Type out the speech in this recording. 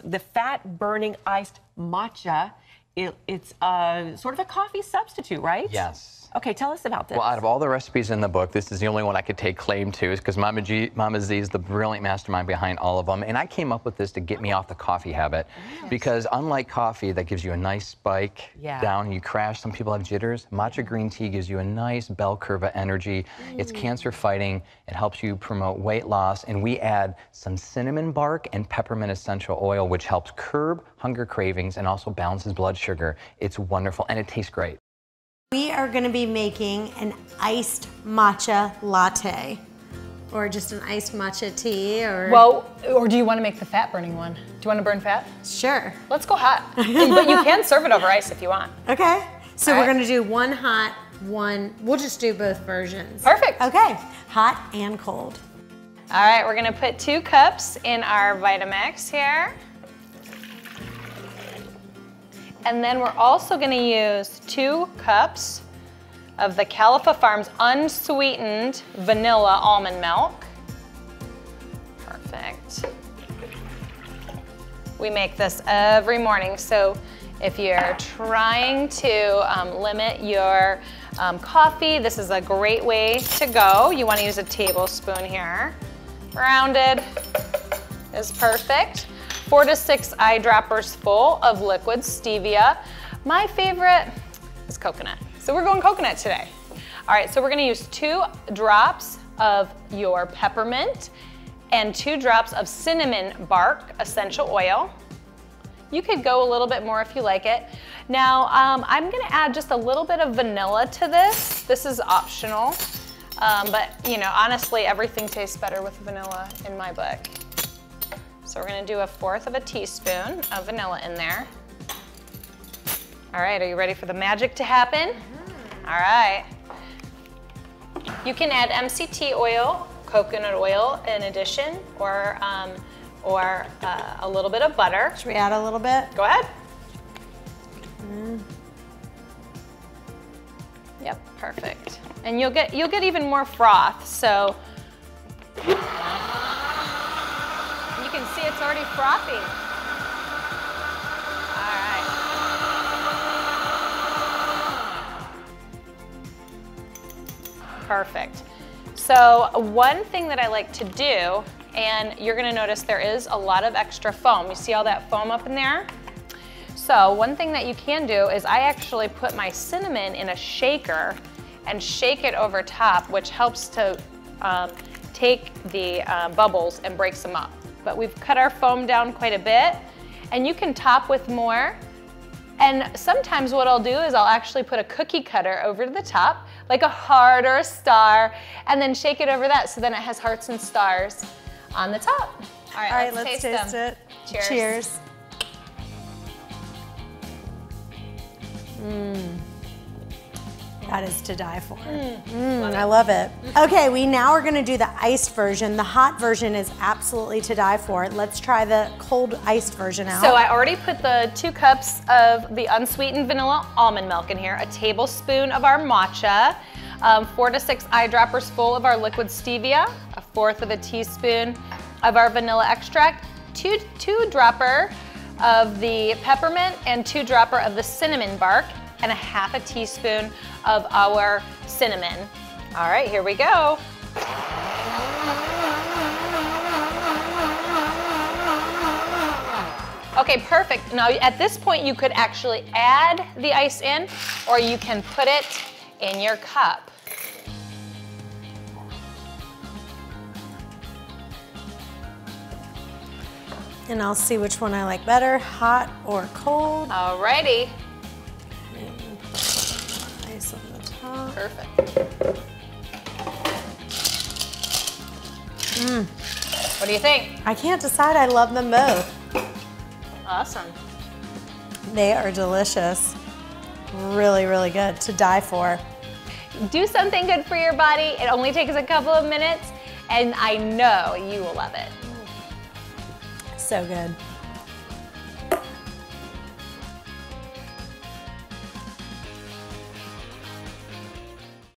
the fat-burning iced matcha. It's sort of a coffee substitute, right? Yes. Okay, tell us about this. Well, out of all the recipes in the book, this is the only one I could take claim to, because Mama Z is the brilliant mastermind behind all of them. And I came up with this to get me off the coffee habit, because unlike coffee that gives you a nice spike down, you crash, some people have jitters, matcha green tea gives you a nice bell curve of energy. It's cancer fighting, it helps you promote weight loss, and we add some cinnamon bark and peppermint essential oil, which helps curb hunger cravings and also balances blood sugar. It's wonderful, and it tastes great. We are going to be making an iced matcha latte, or just an iced matcha tea, or... Well, or do you want to make the fat burning one? Do you want to burn fat? Sure. Let's go hot. But you can serve it over ice if you want. Okay. So we're going to do one hot, one... We'll just do both versions. Perfect. Okay. Hot and cold. All right, we're going to put 2 cups in our Vitamix here. And then we're also going to use 2 cups of the Califa Farms unsweetened vanilla almond milk. Perfect. We make this every morning, so if you're trying to limit your coffee, this is a great way to go. You want to use a tablespoon here. Rounded is perfect. 4 to 6 eyedroppers full of liquid stevia. My favorite is coconut. So we're going coconut today. All right, so we're gonna use 2 drops of your peppermint and 2 drops of cinnamon bark essential oil. You could go a little bit more if you like it. Now, I'm gonna add just a little bit of vanilla to this. This is optional, but you know, honestly, everything tastes better with vanilla in my book. So we're gonna do 1/4 teaspoon of vanilla in there. All right, are you ready for the magic to happen? All right. You can add MCT oil, coconut oil in addition, or a little bit of butter. Should we add a little bit? Go ahead. Yep, perfect. And you'll get even more froth, so. You can see it's already frothing. All right. Perfect. So one thing that I like to do, and you're gonna notice there is a lot of extra foam. You see all that foam up in there? So one thing that you can do is I actually put my cinnamon in a shaker and shake it over top, which helps to take the bubbles and breaks them up. But we've cut our foam down quite a bit, and you can top with more. And sometimes what I'll do is I'll actually put a cookie cutter over the top, like a heart or a star, and then shake it over that, so then it has hearts and stars on the top. All right, let's taste it. Cheers. Cheers. That is to die for. I love it. Okay, we now are gonna do the iced version. The hot version is absolutely to die for. Let's try the cold iced version out. So I already put the 2 cups of the unsweetened vanilla almond milk in here, a tablespoon of our matcha, 4 to 6 eyedroppers full of our liquid stevia, 1/4 teaspoon of our vanilla extract, 2 dropper of the peppermint and 2 dropper of the cinnamon bark, and 1/2 teaspoon of our cinnamon. All right, here we go. Okay, perfect. Now at this point you could actually add the ice in, or you can put it in your cup. And I'll see which one I like better, hot or cold. Alrighty. Ice on the top. Perfect. What do you think? I can't decide, I love them both. Awesome. They are delicious. Really, really good, to die for. Do something good for your body. It only takes a couple of minutes, and I know you will love it. So good.